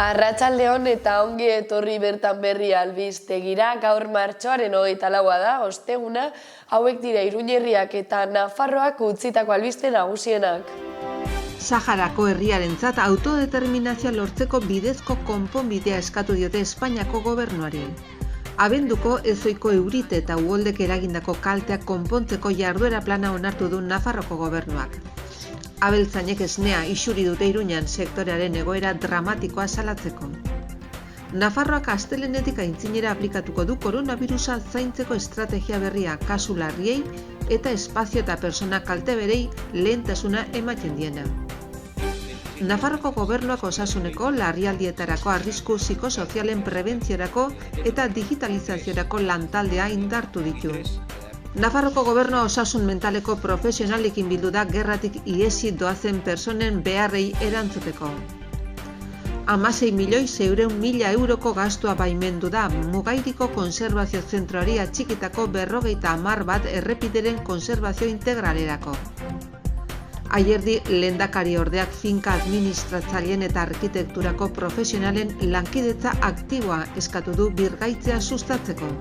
Arratsaldeon eta ongi etorri bertan berri albistegira. Gaur martxoaren 24 da, osteguna. Hauek dira Iruñerriak eta Nafarroak utzitako albiste nagusienak. Saharako herriarentzat autodeterminazioa lortzeko bidezko konponbidea eskatu diote Espainiako gobernuari. Abenduko ezoiko eurite eta uholdek eragindako kalteak konpontzeko jarduera plana onartu du Nafarroko gobernuak. Abeltzainek esnea isuri dute Iruñan sektorearen egoera dramatikoa salatzeko. Nafarroak astelehenetik aintzinera aplikatuko du koronavirusa zaintzeko estrategia berria kasu larriei eta espazio eta persona kalte berei lehentasuna ematen diena. Nafarroko gobernuak osasuneko, larrialdietarako arrisku psikosozialen prebentziorako eta digitalizaziorako lantaldea indartu ditu. Nafarroko gobernua osasun mentaleko profesionalekin bildu da gerratik ihesi doazen personen beharrei erantzuteko. 16.600.000 euroko gastua baimendu da Mugairiko konserbazio zentroari atxikitako 50 bat errepideren konserbazio integralerako. Aierdi lehendakari ordeak finka administratzaileen eta arkitekturako profesionalen lankidetza aktiboa eskatu du birgaitzea sustatzeko.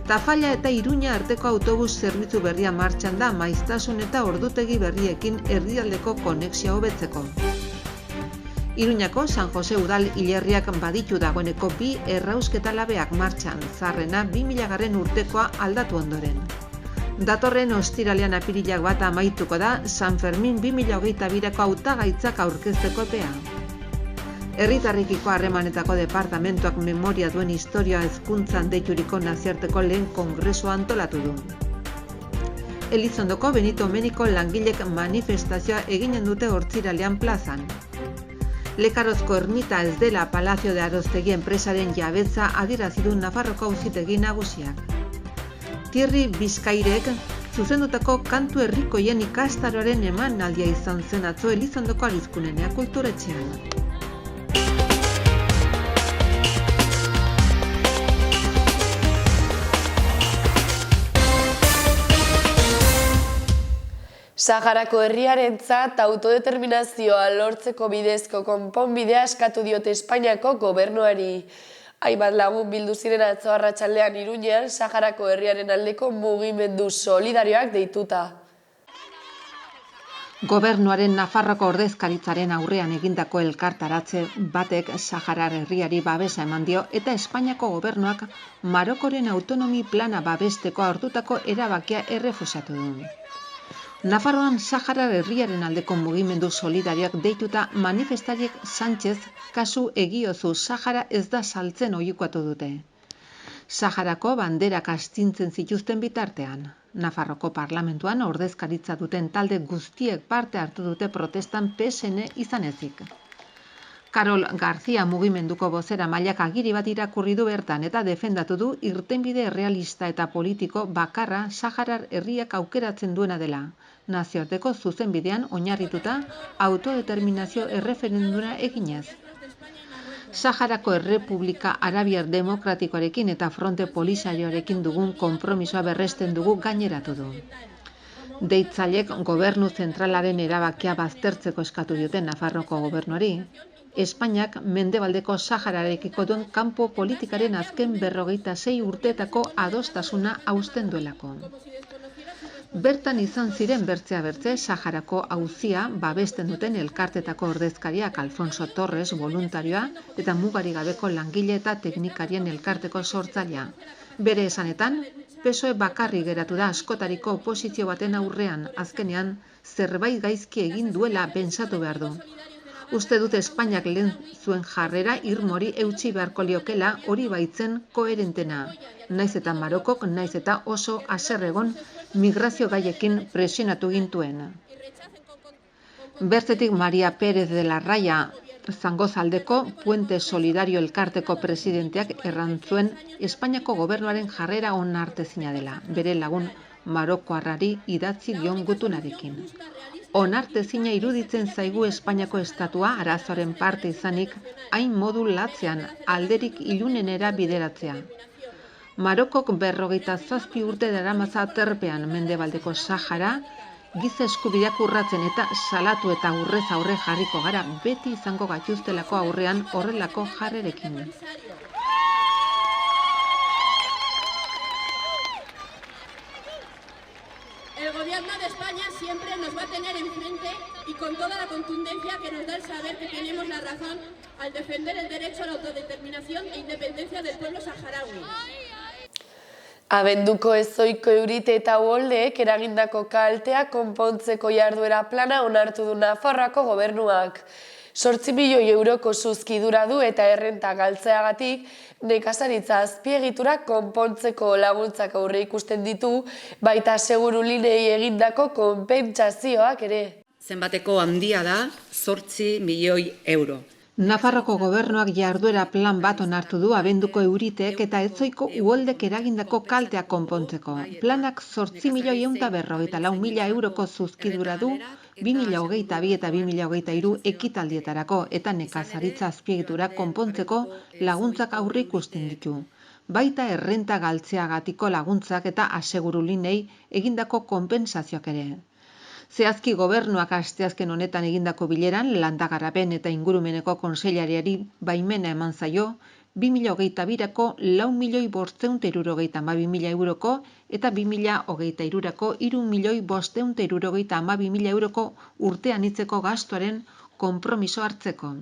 Tafalla eta Iruña arteko autobus zerbitzu berria martxan da maiztasun eta ordutegi berriekin herrialdeko konexioa hobetzeko. Iruñako San Jose udal hilerriak baditu dagoeneko 2 errausketa labeak martxan, zarrena 2000 urtekoa aldatu ondoren. Datorren ostiralean apirilak bat amaituko da San Fermin 2022ko hautagaitzak aurkezteko epea. Herritarrekiko harremanetako departamentuak memoria duen historia hezkuntzan deituriko nazioarteko lehen kongresua antolatu du. Elizondoko Benito Meniko langilek manifestazioa eginen dute Hortziralean plazan. Lekarozko ermita ez dela Palacio de Aroztegi enpresaren jabetza adierazi du Nafarroko auzitegi nagusiak. Thierry Bizkairek zuzendutako kantu herrikoien ikastaroaren emanaldia izan zen atzo Elizondoko Arizkunenea kulturetxean. Saharako herriarentzat autodeterminazioa lortzeko bidezko konponbidea eskatu diote Espainiako gobernuari. Hainbat lagun bildu ziren atzo arratsaldean Iruñean Saharako herriaren aldeko mugimendu solidarioak deituta. Gobernuaren Nafarroko ordezkaritzaren aurrean egindako elkartaratze batek Saharar herriari babesa eman dio eta Espainiako gobernuak Marokoren autonomi plana babesteko hartutako erabakia errefusatu du. Nafarroan Saharar herriaren aldeko mugimendu solidarioak deituta manifestariek Sánchez kasu egiozu Sahara ez da saltzen ohikoatu dute. Saharako banderak astintzen zituzten bitartean. Nafarroko parlamentuan ordezkaritza duten talde guztiek parte hartu dute protestan PSN izan ezik. Karol García mugimenduko bozeramailak agiri bat irakurri du bertan eta defendatu du irtenbide realista eta politiko bakarra Saharar herriak aukeratzen duena dela, nazioarteko zuzenbidean oinarrituta autodeterminazio erreferenduma eginez. Saharako Errepublika Arabiar Demokratikoarekin eta Fronte Polisarioarekin dugun konpromisoa berresten dugu gaineratu du. Deitzailek gobernu zentralaren erabakia baztertzeko eskatu dioten Nafarroko gobernuari, Espainiak mendebaldeko Sahararekiko duen kanpo politikaren azken 56 urteetako adostasuna hausten duelako. Bertan izan ziren bertzea bertze Saharako auzia babesten duten elkartetako ordezkariak Alfonso Torres voluntarioa eta mugarik gabeko langile eta teknikarien elkarteko sortzailea. Bere esanetan, PSOE bakarrik geratu da askotariko oposizio baten aurrean, azkenean zerbait gaizki egin duela pentsatu behar du. Uste dut Espainiak lehen zuen jarrera irmori eutsi beharko liokela hori baitzen koherentena. Naiz eta Marokok, naiz eta oso haserregon migrazio gaiekin presionatu gintuen. Bertzetik Maria Pérez de la Raya, Zangozaldeko Puente Solidario elkarteko presidenteak errantzuen Espainiako gobernuaren jarrera onartezina dela, bere lagun marokoarrari idatzi dion gutunarekin. Onartezina iruditzen zaigu Espainiako estatua arazoaren parte izanik hain modu latzean alderik ilunenera bideratzea. Marokok 57 urte daramaza terpean mendebaldeko Sahara Giza eskubideak urratzen eta salatu eta aurrez aurre jarriko gara beti izango gaituztelako aurrean horrelako jarrerekin. El Gobierno de España siempre nos va a tener enfrente y con toda la contundencia que nos da el saber que tenemos la razón al defender el derecho a la autodeterminación e independencia del pueblo saharaui. Abenduko ezoiko eurite eta uholdeek eragindako kaltea konpontzeko jarduera plana onartu du Nafarroako gobernuak. 8 milioi euroko zuzkidura du eta errenta galtzeagatik nekazaritza azpiegitura konpontzeko laguntzak aurre ikusten ditu, baita segurulinei egindako konpentsazioak ere. Zenbateko handia da 8 milioi euro. Nafarroko gobernuak jarduera plan bat onartu du abenduko euriteek eta ezoiko uholdek eragindako kaltea konpontzeko. Planak 8.154.000 euroko zuzkidura du 2022 eta 2023 ekitaldietarako eta nekazaritza azpiegitura konpontzeko laguntzak aurre ikusten ditu. Baita errenta galtzeagatiko laguntzak eta asegurulinei egindako konpentsazioak ere. Zehazki gobernuak asteazken honetan egindako bileran Landagarapen eta Ingurumeneko Kontseilariari baimena eman zaio 2022ko 4.572.000 euroko eta 2023ko 3.572.000 euroko urtean hitzeko gastuaren konpromiso hartzeko.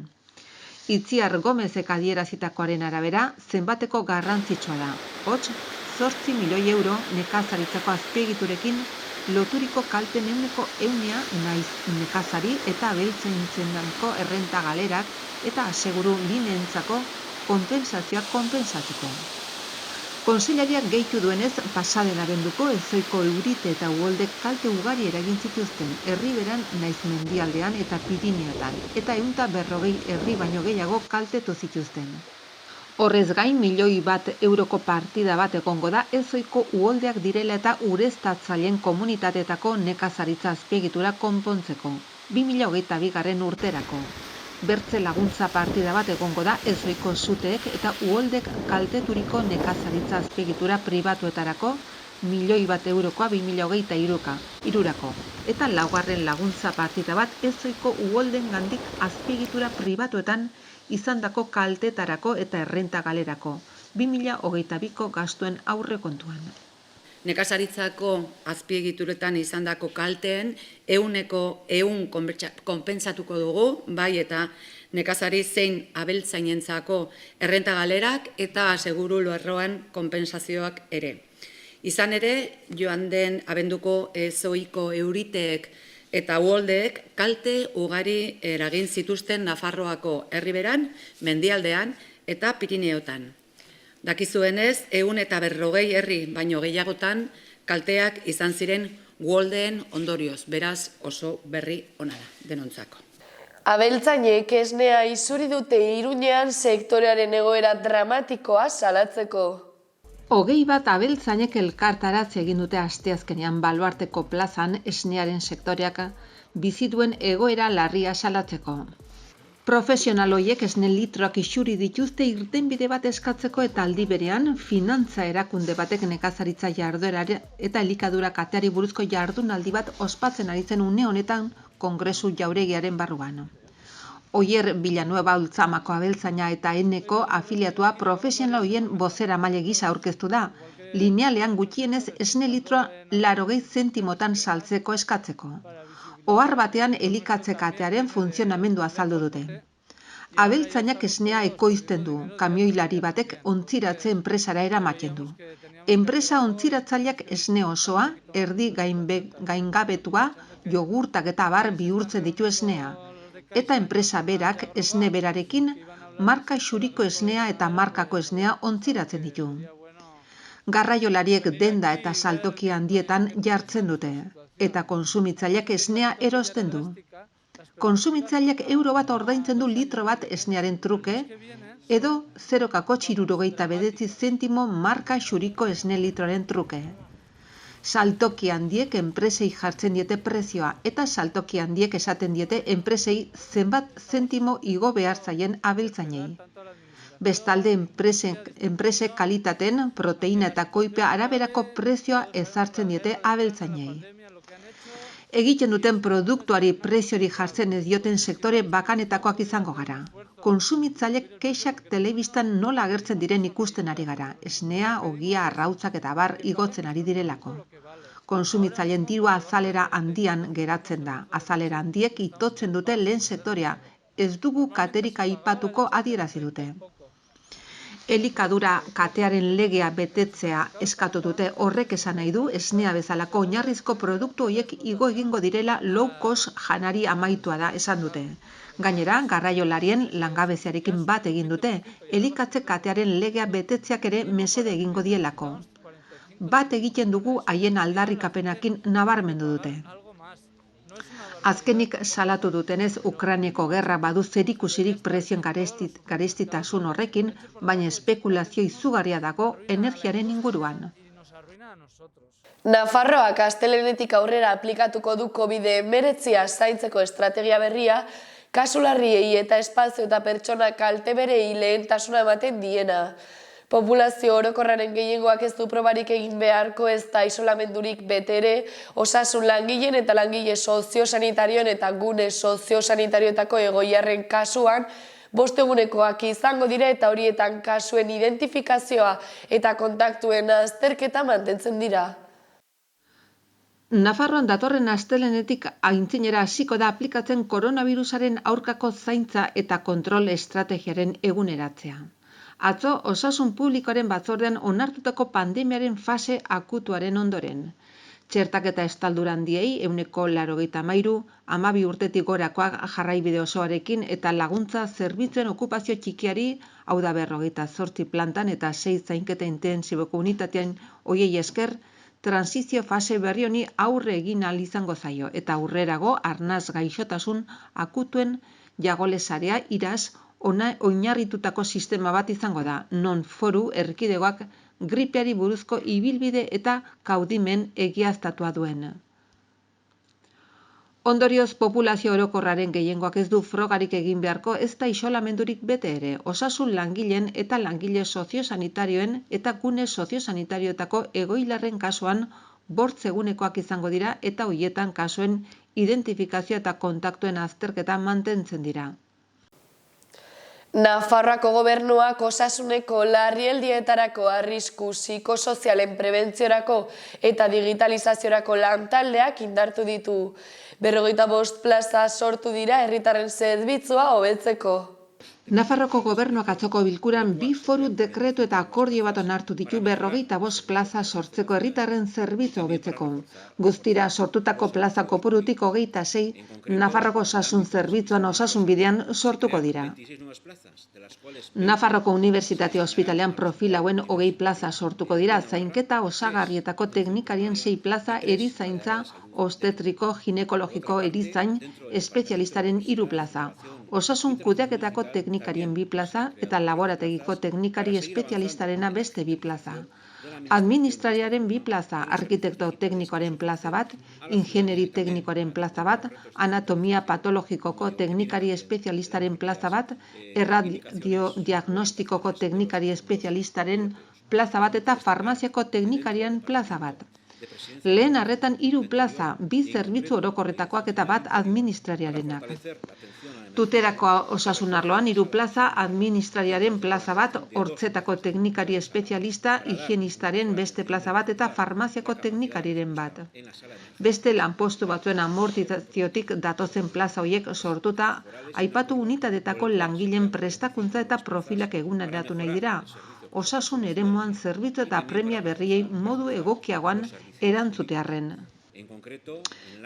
Itziar Gomezek adierazitakoaren arabera, zenbateko garrantzitsua da. Hots, 8 milioi euro nekazaritzako azpiegiturekin loturiko kalten 100% naiz nekazari eta abeltzaintzendako errenta galerak eta aseguru lineentzako konpentsazioak konpensatzeko. Kontseilariak gehitu duenez, pasaden abenduko ezoiko eurite eta uholdek kalte ugari eragin zituzten Erriberan naiz mendialdean eta Pirineotan, eta 140 herri baino gehiago kaltetu zituzten. Horrez gain, 1 milioi euroko partida bat egongo da ezoiko uholdeak direla eta ureztatzaileen komunitateetako nekazaritza azpiegitura konpontzeko, 2022 urterako. Bertze laguntza partida bat egongo da ezoiko suteek eta uholdek kalteturiko nekazaritza azpiegitura pribatuetarako, 1 milioi eurokoa 2023rako. Eta laugarren laguntza partida bat ezoiko uholden gandik azpiegitura pribatuetan izandako kaltetarako eta errenta galerako, 2022ko gastuen aurrekontuan. Nekazaritzako azpiegituretan izandako kalteen 100% konpentsatuko dugu, bai eta nekazari zein abeltzainentzako errenta galerak eta aseguru lerroan konpentsazioak ere. Izan ere, joan den abenduko ezoiko euriteek eta uholdeek kalte ugari eragin zituzten Nafarroako Erriberan, mendialdean eta Pirineotan. Dakizuenez, 140 herri baino gehiagotan kalteak izan ziren uholdeen ondorioz, beraz oso berri ona da denontzako. Abeltzainek esnea isuri dute Iruñean sektorearen egoera dramatikoa salatzeko. 21 abeltzainek elkartaratze egin dute asteazkenean Baluarteko plazan esnearen sektoreak bizi duen egoera larria salatzeko. Profesional horiek esne litroak isuri dituzte irtenbide bat eskatzeko eta aldi berean finantza erakunde batek nekazaritza jarduerari eta elikadura kateari buruzko jardunaldi bat ospatzen ari zen une honetan Kongresu Jauregiaren barruan. Oier Villanueva Ultzamako abeltzaina eta Eneko afiliatua profesional horien bozeramaile gisa aurkeztu da, linealean gutxienez esne litroa 80 zentimotan saltzeko eskatzeko. Ohar batean elikatze katearen funtzionamendua azaldu dute. Abeltzainak esnea ekoizten du, kamioilari batek ontziratze enpresara eramaten du. Enpresa ontziratzaileak esne osoa, erdi gaingabetua, jogurtak eta abar bihurtzen ditu esnea. Eta enpresa berak esne berarekin marka xuriko esnea eta markako esnea ontziratzen ditu. Garraiolariek denda eta saltoki handietan jartzen dute, eta konsumitzaileak esnea erosten du. Konsumitzaileak euro bat ordaintzen du litro bat esnearen truke, edo 0,69 zentimo marka xuriko esne litroaren truke. Saltoki handiek enpresei jartzen diete prezioa eta saltoki handiek esaten diete enpresei zenbat zentimo igo behar zaien abeltzainei. Bestalde, enpresek kalitateen, proteina eta koipea araberako prezioa ezartzen diete abeltzainei. Egiten duten produktuari preziorik jartzen ez dioten sektore bakanetakoak izango gara. Kontsumitzailek kexak telebistan nola agertzen diren ikusten ari gara, esnea, ogia, arrautzak eta bar igotzen ari direlako. Kontsumitzaileen dirua azalera handian geratzen da. Azalera handiek itotzen dute lehen sektorea, ez dugu katerik aipatuko adierazi dute. Elikadura katearen legea betetzea eskatu dute, horrek esan nahi du esnea bezalako oinarrizko produktu horiek igo egingo direla low cost janari amaitua da esan dute. Gainera, garraiolarien langabeziarekin bat egin dute, elikatze katearen legea betetzeak ere mesede egingo dielako. Bat egiten dugu haien aldarrikapenakin nabarmendu dute. Azkenik salatu dutenez, Ukrainako gerra badu zerikusirik prezioen garestitasun horrekin, baina espekulazio izugarria dago energiaren inguruan. Nafarroak astelehenetik aurrera aplikatuko du COVID-19 zaintzeko estrategia berria, kasu larriei eta espazio eta pertsona kalte berei lehentasuna ematen diena. Populazio orokorraren gehiengoak ez du probarik egin beharko ez da isolamendurik betere, osasun langileen eta langile soziosanitarioen eta gune soziosanitarioetako egoiarren kasuan, 5 egunekoak izango dira eta horietan kasuen identifikazioa eta kontaktuen azterketa mantentzen dira. Nafarroan datorren astelehenetik aintzinera hasiko da aplikatzen koronavirusaren aurkako zaintza eta kontrol estrategiaren eguneratzea. Atzo, osasun publikoaren batzordean onartutako pandemiaren fase akutuaren ondoren. Txertaketa estaldura handiei 83%, 12 urtetik gorakoak jarraibide osoarekin eta laguntza zerbitzuen okupazio txikiari, hau da 48 plantan eta 6 zainketa intensiboko unitatean hoiei esker, transizio fase berri honi aurre egin ahal izango zaio eta aurrerago arnaz gaixotasun akutuen jagolesarea iraz oinarritutako sistema bat izango da, non foru erkidegoak gripeari buruzko ibilbide eta kaudimen egiaztatua duen. Ondorioz, populazio orokorraren gehiengoak ez du frogarik egin beharko ez da isolamendurik bete ere, osasun langileen eta langile soziosanitarioen eta gune soziosanitarioetako egoilarren kasuan 5 egunekoak izango dira eta horietan kasuen identifikazio eta kontaktuen azterketa mantentzen dira. Nafarroako gobernuak osasuneko larrialdietarako arrisku psikosozialen prebentziorako eta digitalizaziorako lantaldeak indartu ditu. 45 plaza sortu dira herritarren zerbitzua hobetzeko. Nafarroko gobernuak atzoko bilkuran 2 foru dekretu eta akordio bat onartu ditu 45 plaza sortzeko herritarren zerbitzu hobetzeko. Guztira sortutako plaza kopurutik 26 Nafarroko osasun zerbitzuan osasun bidean sortuko dira. Nafarroko Unibertsitate Ospitalean profil hauen 20 plaza sortuko dira, zainketa osagarrietako teknikarien 6 plaza, erizaintza, obstetriko, ginekologiko, erizain, espezialistaren 3 plaza. Osasun kudeaketako teknikarien 2 plaza eta laborategiko teknikari espezialistarena beste 2 plaza. Administrariaren 2 plaza, arkitekto teknikoaren plaza bat, ingenieri teknikoaren plaza bat, anatomia patologikoko teknikari espezialistaren plaza bat, erradiodiagnostikoko teknikari espezialistaren plaza bat eta farmaziako teknikarien plaza bat. Lehen arretan 3 plaza, 2 zerbitzu orokorretakoak eta bat administrariarenak. Tuterako osasun arloan 3 plaza, administrariaren plaza bat, hortzetako teknikari espezialista, higienistaren beste plaza bat eta farmaziako teknikariren bat. Beste lanpostu batzuen amortizaziotik datozen plaza horiek sortuta, aipatu unitatetako langileen prestakuntza eta profilak eguneratu nahi dira. Osasun eremuan zerbitzu eta premia berriei modu egokiagoan erantzutearren.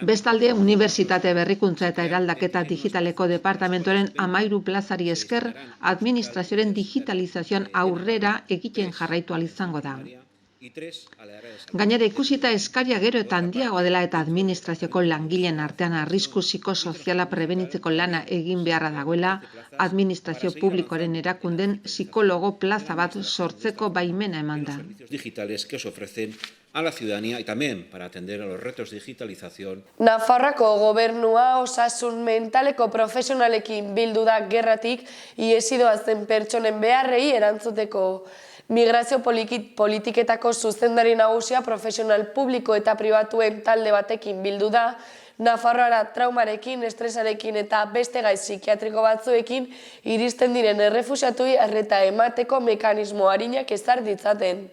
Bestalde, Unibertsitate Berrikuntza eta Eraldaketa Digitaleko Departamentoren 13 plazari esker, administrazioaren digitalizazioan aurrera egiten jarraitu ahal izango da. Gainera ikusita eskaria gero eta handiagoa dela eta administrazioko langileen artean arrisku psikosoziala prebenitzeko lana egin beharra dagoela, administrazio publikoaren erakunden psikologo plaza bat sortzeko baimena eman da. Digitales que os ofrecen a la ciudadanía y también para atender a los retos de digitalización. Nafarroako gobernua osasun mentaleko profesionalekin bildu da gerratik ihes doazen pertsonen beharrei erantzuteko. Migrazio politiketako zuzendari nagusia profesional publiko eta pribatuen talde batekin bildu da, Nafarroara traumarekin, estresarekin eta beste gai psikiatriko batzuekin iristen diren errefuxiatuei arreta emateko mekanismo arinak ezar ditzaten.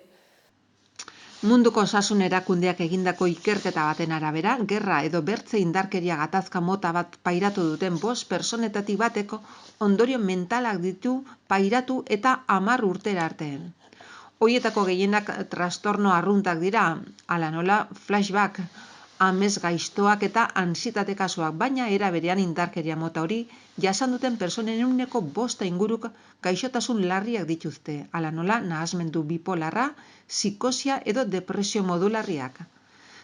Munduko Osasun Erakundeak egindako ikerketa baten arabera, gerra edo bertze indarkeria gatazka mota bat pairatu duten 5 pertsonetatik bateko ondorio mentalak ditu pairatu eta 10 urtera artean. Horietako gehienak trastorno arruntak dira, hala nola flashback, amez gaiztoak eta ansietate kasuak, baina era berean indarkeria mota hori jasan duten pertsonen 5% inguruk gaixotasun larriak dituzte, hala nola nahasmendu bipolarra, psikosia edo depresio modularriak.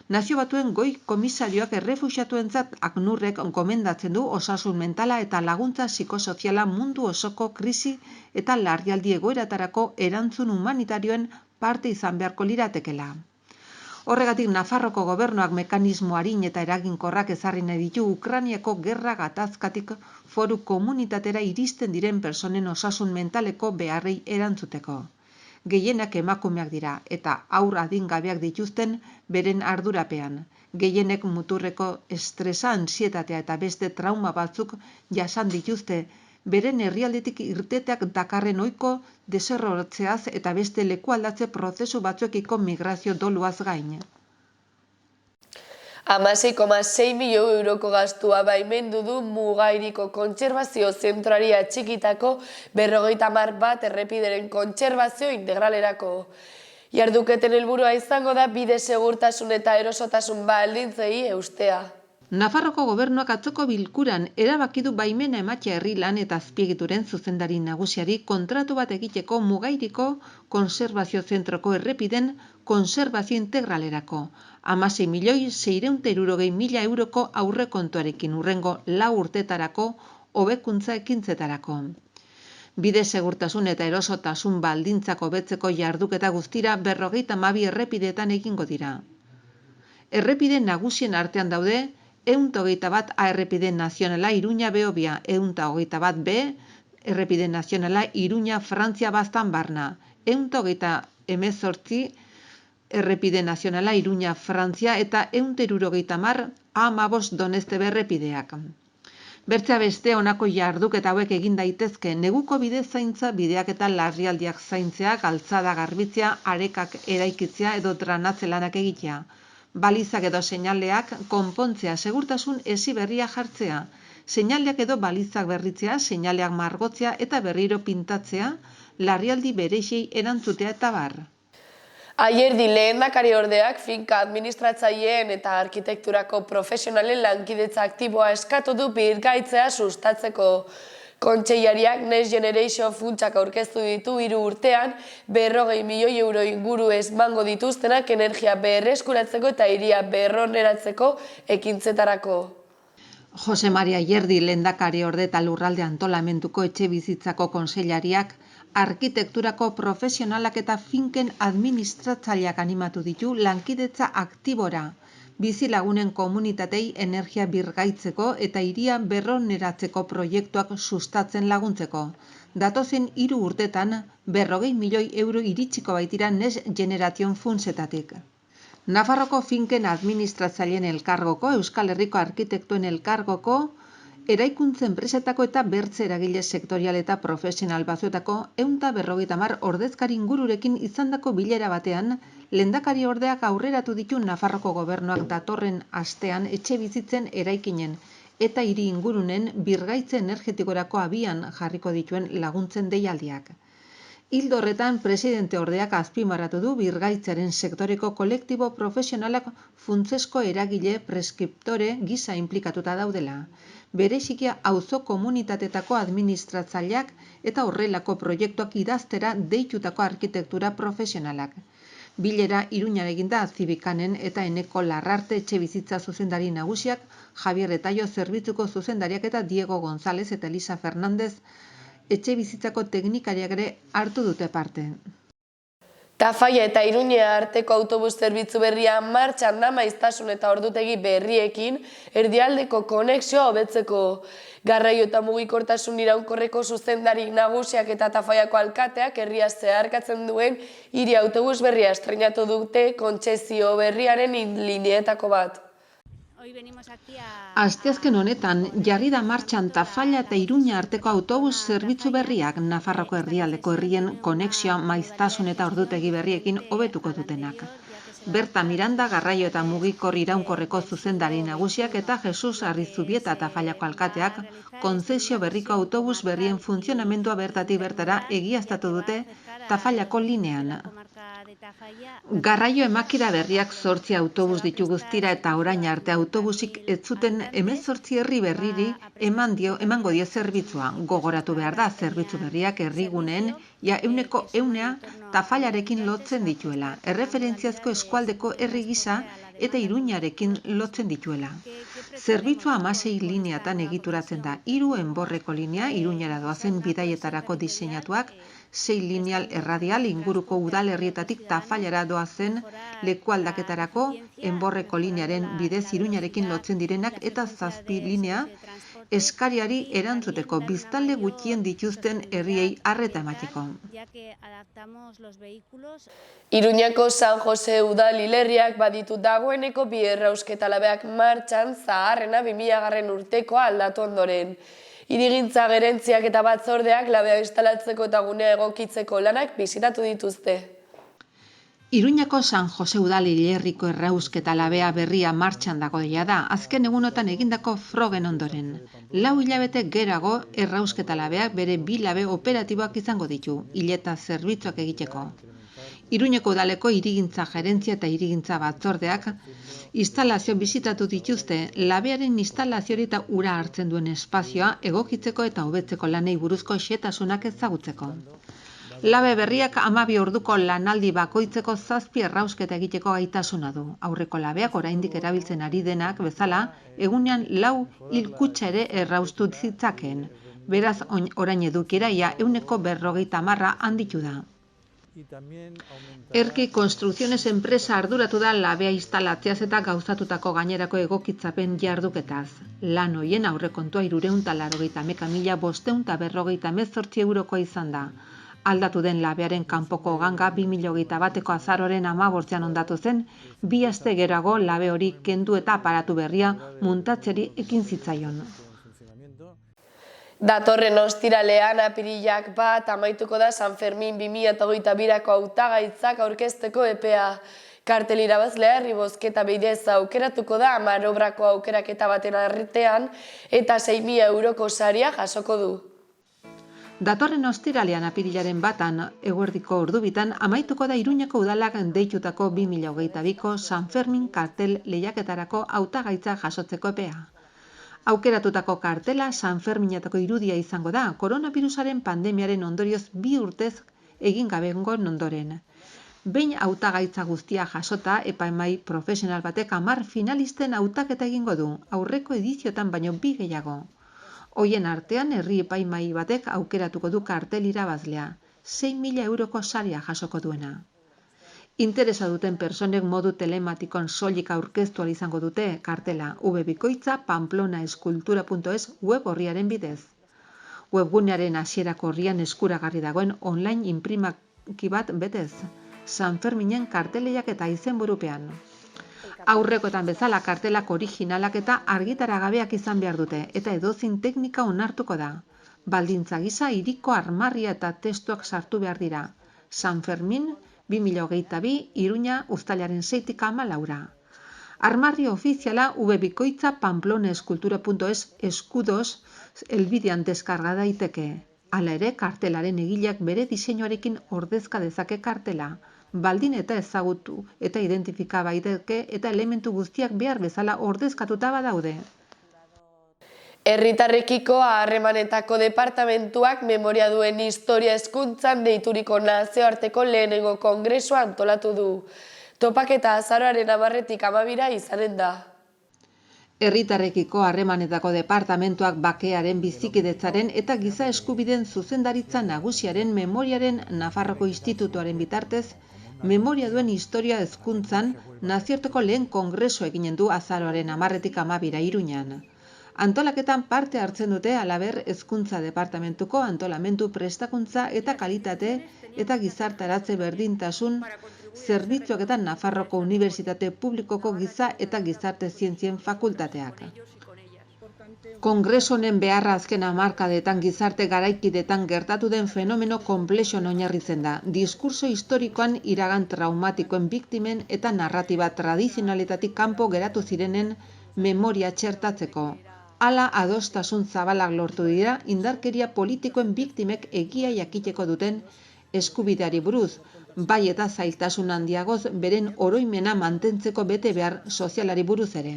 Nazio Batuen Goi Komisarioak errefuxiatuentzat ACNURrek gomendatzen du osasun mentala eta laguntza psikosoziala mundu osoko krisi eta larrialdi egoeratarako erantzun humanitarioen parte izan beharko liratekela. Horregatik Nafarroko gobernuak mekanismo arin eta eraginkorrak ezarri nahi ditu Ukrainiako gerra gatazkatik foru komunitatera iristen diren pertsonen osasun mentaleko beharrei erantzuteko. Gehienak emakumeak dira eta haur adingabeak dituzten beren ardurapean. Gehienek muturreko estresa, antsietatea eta beste trauma batzuk jasan dituzte, beren herrialdetik irteteak dakarren ohiko deserrotzeaz eta beste lekualdatze prozesu batzuekiko migrazio doluaz gain. 16,6 milioi euroko gastua baimendu du Mugairiko kontserbazio zentroari atxikitako 50 bat errepideren kontserbazio integralerako. Jarduketen helburua izango da bide segurtasun eta erosotasun baldintzei eustea. Nafarroko gobernuak atzoko bilkuran erabaki du baimena ematea herri lan eta azpiegituren zuzendari nagusiari kontratu bat egiteko Mugairiko kontserbazio zentroko errepiden kontserbazio integralerako. 16.660.000 euroko aurrekontuarekin hurrengo 4 urtetarako hobekuntza ekintzetarako. Bide segurtasun eta erosotasun baldintzak hobetzeko jarduketa guztira 52 errepideetan egingo dira. Errepide nagusien artean daude 121 A errepide nazionala Iruña Behobia, 121 B errepide nazionala Iruña Frantzia Baztan Barna, 118 errepide nazionala Iruña Frantzia eta 170 A15 Donestebe errepideak. Bertzea beste honako jarduketa hauek egin daitezke: neguko bide zaintza, bideak eta larrialdiak zaintzea, galtzada garbitzea, arekak eraikitzea edo dranatze lanak egitea. Balizak edo seinaleak konpontzea, segurtasun heziberria jartzea, seinaleak edo balizak berritzea, seinaleak margotzea eta berriro pintatzea, larrialdi berezei erantzutea eta bar. Ayerdi lehendakariordeak finka administratzaileen eta arkitekturako profesionalen lankidetza aktiboa eskatu du birgaitzea sustatzeko. Kontseilariak Next Generation funtsak aurkeztu ditu 3 urtean 40 milioi euro inguru emango dituztenak energia berreskuratzeko eta hiria berroneratzeko ekintzetarako. Jose Maria Ayerdi lehendakariorde eta lurralde antolamenduko etxebizitzako kontseilariak arkitekturako profesionalak eta finken administratzaileak animatu ditu lankidetza aktibora, bizilagunen komunitatei energia birgaitzeko eta hiria berroneratzeko proiektuak sustatzen laguntzeko. Datozen 3 urtetan 40 milioi euro iritsiko baitira Next Generation funtsetatik. Nafarroko finken administratzaileen elkargoko, Euskal Herriko arkitektuen elkargoko, eraikuntza enpresetako eta bertze eragile sektorial eta profesional batzuetako 150 ordezkari ingururekin izandako bilera batean, lehendakariordeak aurreratu ditu Nafarroko gobernuak datorren astean etxebizitzen eraikinen eta hiri ingurunen birgaitze energetikorako abian jarriko dituen laguntzen deialdiak. Ildo horretan, presidente ordeak azpimarratu du birgaitzaren sektoreko kolektibo profesionalak funtsezko eragile preskriptore gisa inplikatuta daudela. Bereziki auzo komunitatetako administratzaileak eta horrelako proiektuak idaztera deitutako arkitektura profesionalak. Bilera Iruñan eginda Zibikanen eta Eneko Larrarte etxebizitza zuzendari nagusiak, Javier Etaio zerbitzuko zuzendariak eta Diego González eta Elisa Fernández etxebizitzako teknikariak ere hartu dute parte. Tafalla eta Iruña arteko autobus zerbitzu berria martxan da maiztasun eta ordutegi berriekin erdialdeko konexioa hobetzeko. Garraio eta mugikortasun iraunkorreko zuzendarik nagusiak eta Tafallako alkateak herria zeharkatzen duen hiri autobus berria estreinatu dute kontzesio berriaren lineetako bat. Asteazken honetan jarri da martxan Tafalla eta Iruña arteko autobus zerbitzu berriak Nafarroko erdialdeko herrien konexioa maiztasun eta ordutegi berriekin hobetuko dutenak. Berta Miranda garraio eta mugikor iraunkorreko zuzendari nagusiak eta Jesus Arrizubieta Tafallako alkateak kontzesio berriko autobus berrien funtzionamendua bertatik bertara egiaztatu dute Tafallako linean. Garraio emakira berriak 8 autobus ditu guztira eta orain arte autobusik ez zuten 18 herri berriri emango dio zerbitzua. Gogoratu behar da zerbitzu berriak herriguneen ja 100% Tafallarekin lotzen dituela. Erreferentziazko eskualdeko herri gisa eta Iruñarekin lotzen dituela. Zerbitzua 16 lineatan egituratzen da. 3 enborreko linea Iruñara doazen bidaietarako diseinatuak, 6 lineal erradial inguruko udalerrietatik Tafallara doazen lekualdaketarako enborreko linearen bidez Iruñarekin lotzen direnak eta 7 linea eskariari erantzuteko biztanle gutxien dituzten herriei arreta emateko. Iruñako San Jose udal hilerriak baditu dagoeneko 2 errausketa labeak martxan zaharrena 2000 urtekoa aldatu ondoren. Hirigintza gerentziak eta batzordeak labea instalatzeko eta gunea egokitzeko lanak bisitatu dituzte. Iruñako San Jose udal hilerriko errausketa labea berria martxan dago da, azken egunotan egindako frogen ondoren. 4 hilabete gerago errausketa labeak bere 2 labe operatiboak izango ditu, hileta zerbitzuak egiteko. Iruñeko udaleko hirigintza gerentzia eta hirigintza batzordeak instalazio bisitatu dituzte, labearen instalazioari eta ura hartzen duen espazioa egokitzeko eta hobetzeko lanei buruzko xehetasunak ezagutzeko. Labe berriak 12 orduko lanaldi bakoitzeko 7 errausketa egiteko gaitasuna du. Aurreko labeak oraindik erabiltzen ari denak bezala, egunean 4 hilkutxa ere erraustu zitzakeen. Beraz, orain edukiera ia 150 handitu da. Erki Konstrukziones enpresa arduratu da labea instalatzeaz eta gauzatutako gainerako egokitzapen jarduketaz. Lan hoien aurrekontua 311.548 eurokoa izan da. Aldatu den labearen kanpoko ganga 2021eko azaroren 15ean ondatu zen, 2 aste geroago labe hori kendu eta aparatu berria muntatzeri ekin zitzaion. Datorren ostiralean apirilak 1 amaituko da San Fermin 2022ko hautagaitzak aurkezteko epea. Kartel irabazlea herri bozketa bidez aukeratuko da 10 obrako aukeraketa baten artean eta 6.000 euroko saria jasoko du. Datorren ostiralean apirilaren 1 eguerdiko ordubitan amaituko da Iruñako udalak deitutako 2022ko San Fermin kartel lehiaketarako hautagaitza jasotzeko epea. Aukeratutako kartela San Ferminetako irudia izango da, koronavirusaren pandemiaren ondorioz 2 urtez egin gabengo ondoren. Behin hautagaitza guztia jasota, epaimahai profesional batek 10 finalisten hautaketa egingo du, aurreko ediziotan baino 2 gehiago. Hoien artean herri epaimahai batek aukeratuko du kartel irabazlea, 6.000 euroko saria jasoko duena. Interesa duten personek modu telematikon soilik aurkeztu ahal izango dute kartela www.pamplona.eskultura.es web orriaren bidez. Webgunearen hasierako orrian eskuragarri dagoen online inprimaki bat betez, San Ferminen karteleiak eta izenburupean. Aurrekoetan bezala kartelak originalak eta argitaragabeak izan behar dute eta edozein teknika onartuko da. Baldintza gisa hiriko armarria eta testuak sartu behar dira. San Fermin 2022 Iruña uztailaren 6tik 14. Armarri ofiziala www.pamplona.eskultura.es eskudos helbidean deskarga daiteke. Hala ere, kartelaren egileak bere diseinuarekin ordezka dezake kartela. Baldin eta ezagutu eta identifika baiteke eta elementu guztiak behar bezala ordezkatuta badaude. Herritarrekiko harremanetako departamentuak memoria duen historia hezkuntzan deituriko nazioarteko lehenengo kongresua antolatu du. Topaketa azaroaren 10tik 12 izanen da. Herritarrekiko harremanetako departamentuak bakearen, bizikidetzaren eta giza eskubideen zuzendaritza nagusiaren memoriaren Nafarroko Institutuaren bitartez memoria duen historia hezkuntzan nazioarteko lehen kongresu eginen du azaroaren 10-tik 12 Iruñan. Antolaketan parte hartzen dute halaber hezkuntza departamentuko antolamendu prestakuntza eta kalitate eta gizartaratze berdintasun zerbitzuak eta Nafarroko Unibertsitate Publikoko Giza eta Gizarte Zientzien Fakultateak. Kongresu honen beharra azken hamarkadetan gizarte garaikidetan gertatu den fenomeno konplexuan oinarritzen da. Diskurso historikoan iragan traumatikoen biktimen eta narratiba tradizionaletatik kanpo geratu zirenen memoria txertatzeko. Hala adostasun zabalak lortu dira indarkeria politikoen biktimek egia jakiteko duten eskubideari buruz, bai eta zailtasun handiagoz beren oroimena mantentzeko bete behar sozialari buruz ere.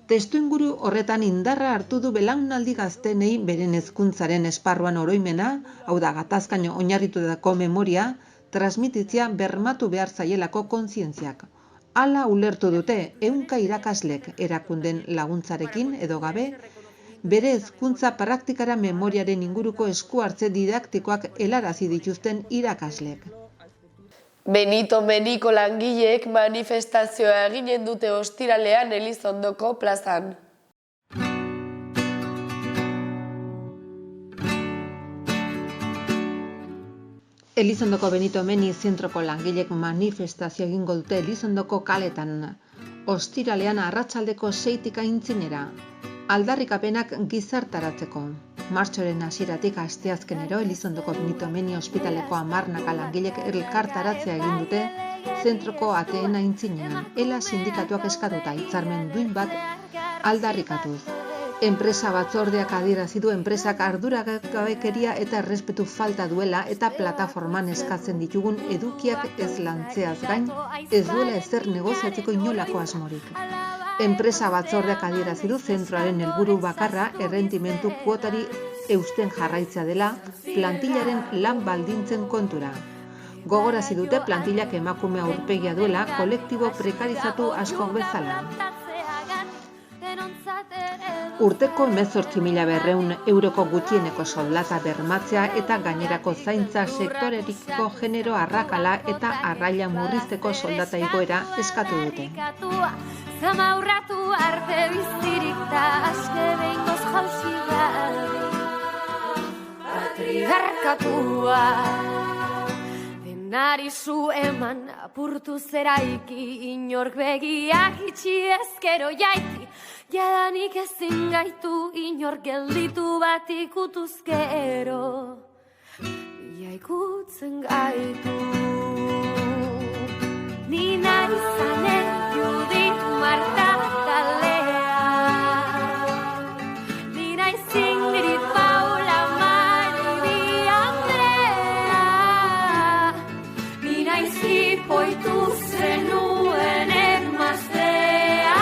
Testuinguru horretan indarra hartu du belaunaldi gaztenei beren hezkuntzaren esparruan oroimena, hau da gatazkan oinarritutako memoria, transmititzea bermatu behar zaielako kontzientziak. Hala ulertu dute 100 irakaslek erakunden laguntzarekin edo gabe, bere hezkuntza praktikara memoriaren inguruko esku hartze didaktikoak helarazi dituzten irakaslek. Benito Meniko langileek manifestazioa eginen dute ostiralean Elizondoko plazan. Elizondoko Benito Meni zentroko langilek manifestazio egingo dute Elizondoko kaletan. Ostiralean arratsaldeko 6-tik aintzinera. Aldarrikapenak gizartaratzeko. Martxoaren hasieratik asteazkenero Elizondoko Benito Meni ospitaleko 10 langilek elkartaratzea egin dute zentroko ateen aintzinean. Ela sindikatuak eskatuta hitzarmen duin bat aldarrikatuz. Enpresa batzordeak adierazi du enpresak arduragabekeria eta errespetu falta duela eta plataforman eskatzen ditugun edukiak ez lantzeaz gain ez duela ezer negoziatzeko inolako asmorik. Enpresa batzordeak adierazi du zentroaren helburu bakarra errentimentu kuotari eusten jarraitzea dela plantillaren lan baldintzen kontura. Gogorarazi dute plantillak emakume aurpegia duela kolektibo prekarizatu askok bezala. Urteko 18.200 euroko gutxieneko soldata bermatzea eta gainerako zaintza sektoreriko genero arrakala eta arraila murrizteko soldata igoera eskatu dute. Zamaurratu arte bizirik da aske behingoz jauzi gabe patriarkatua denari zu eman apurtu zeraiki inork begiak itxi ezkero jaiki jadanik ezin gaitu inork gelditu bat ikutuzkero ia ikutzen gaitu ni nahi zanen Judit Marta Talea ni nahi Ingrid Paula Maribi Andrea ni nahi zipoitu zenuen emaztea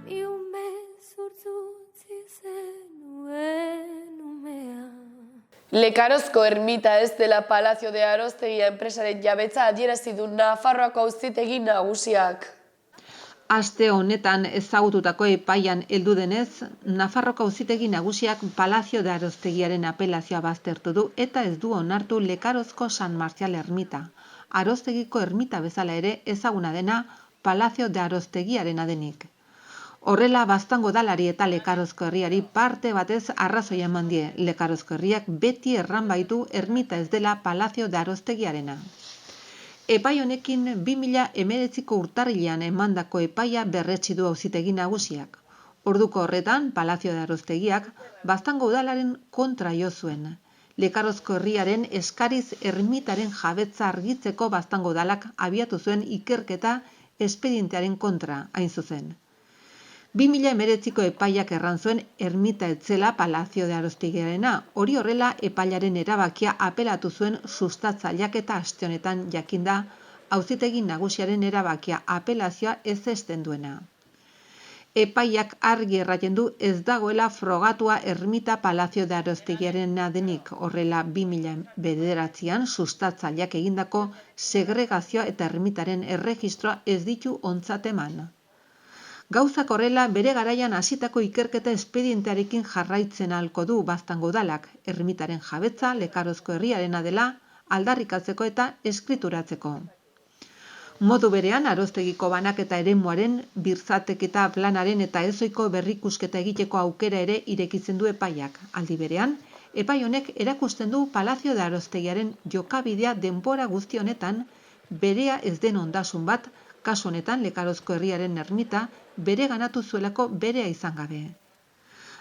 ni umezurtzutzi zenuen umea. Lekarozko ermita ez dela Palacio de Arostegia enpresaren jabetza adierazi du Nafarroako auzitegi nagusiak. Aste honetan ezagututako epaian heldu denez, Nafarroko auzitegi nagusiak Palacio de Arostegiaren apelazioa baztertu du eta ez du onartu Lekarozko San Marcial ermita. Arostegiko ermita bezala ere ezaguna dena Palacio de Arostegiarena denik. Horrela Baztango udalari eta Lekarozko herriari parte batez arrazoia eman die. Lekarozko herriak beti erran baitu ermita ez dela Palacio de Arostegiarena. Epai honekin 2019ko urtarrilean emandako epaia berretsi du auzitegi nagusiak. Orduko horretan Palacio de Arostegiak Baztango udalaren kontra jo zuen. Lekarozko herriaren eskariz ermitaren jabetza argitzeko Baztango udalak abiatu zuen ikerketa espedientearen kontra, hain zuzen. 2019ko epaiak erran zuen ermita etzela Palacio de Arostegiarena, hori horrela epailaren erabakia apelatu zuen sustatzaileak eta aste honetan jakinda auzitegi nagusiaren erabakia apelazioa ez esten duena. Epaiak argi erraten du ez dagoela frogatua ermita Palacio de Arostegiarena denik, horrela 2009an sustatzaileak egindako segregazioa eta ermitaren erregistroa ez ditu ontzat eman. Gauzak horrela bere garaian hasitako ikerketa espedientearekin jarraitzen ahalko du Baztango udalak, ermitaren jabetza Lekarozko herriarena dela aldarrikatzeko eta eskrituratzeko. Modu berean, Aroztegiko banaketa eremuaren, birzateketa planaren eta ezoiko berrikusketa egiteko aukera ere irekitzen du epaiak. Aldi berean, epai honek erakusten du Palazio de Arostegiaren jokabidea denbora guzti honetan, berea ez den ondasun bat, kasu honetan Lekarozko herriaren ermita, bere ganatu zuelako berea izan gabe.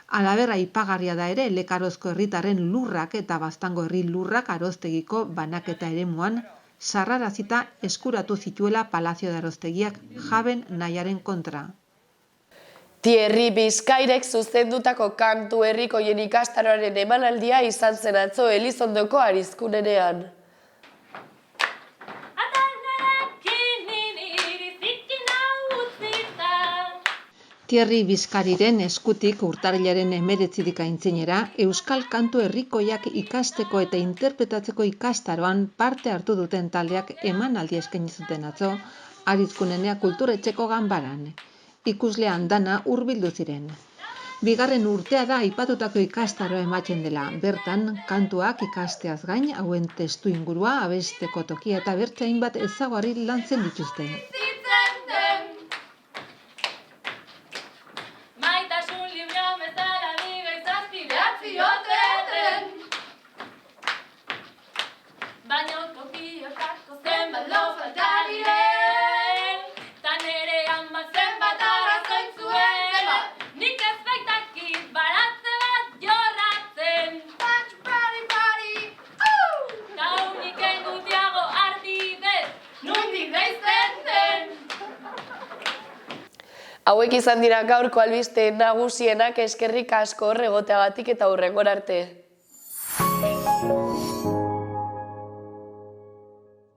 Halaber, aipagarria da ere Lekarozko herritarren lurrak eta Baztango herri lurrak Aroztegiko banaketa eremuan, sarrarazita eskuratu zituela Palazio de Arostegiak jaben nahiaren kontra. Thierry Bizkairek zuzendutako kantu herrikoien ikastaroaren emanaldia izan zen atzo Elizondoko Arizkunenean. Thierry Bizkariren eskutik urtarrilaren 19 aintzinera euskal kantu herrikoiak ikasteko eta interpretatzeko ikastaroan parte hartu duten taldeak emanaldia eskaini zuten atzo Arizkunenea kulturetxeko ganbaran. Ikusle andana hurbildu ziren. Bigarren urtea da aipatutako ikastaroa ematen dela. Bertan, kantuak ikasteaz gain, hauen testu ingurua, abesteko tokia eta bertze hainbat ezaugarri lantzen dituzte. Hauek izan dira gaurko albiste nagusienak, eskerrik asko hor egoteagatik eta hurrengora arte.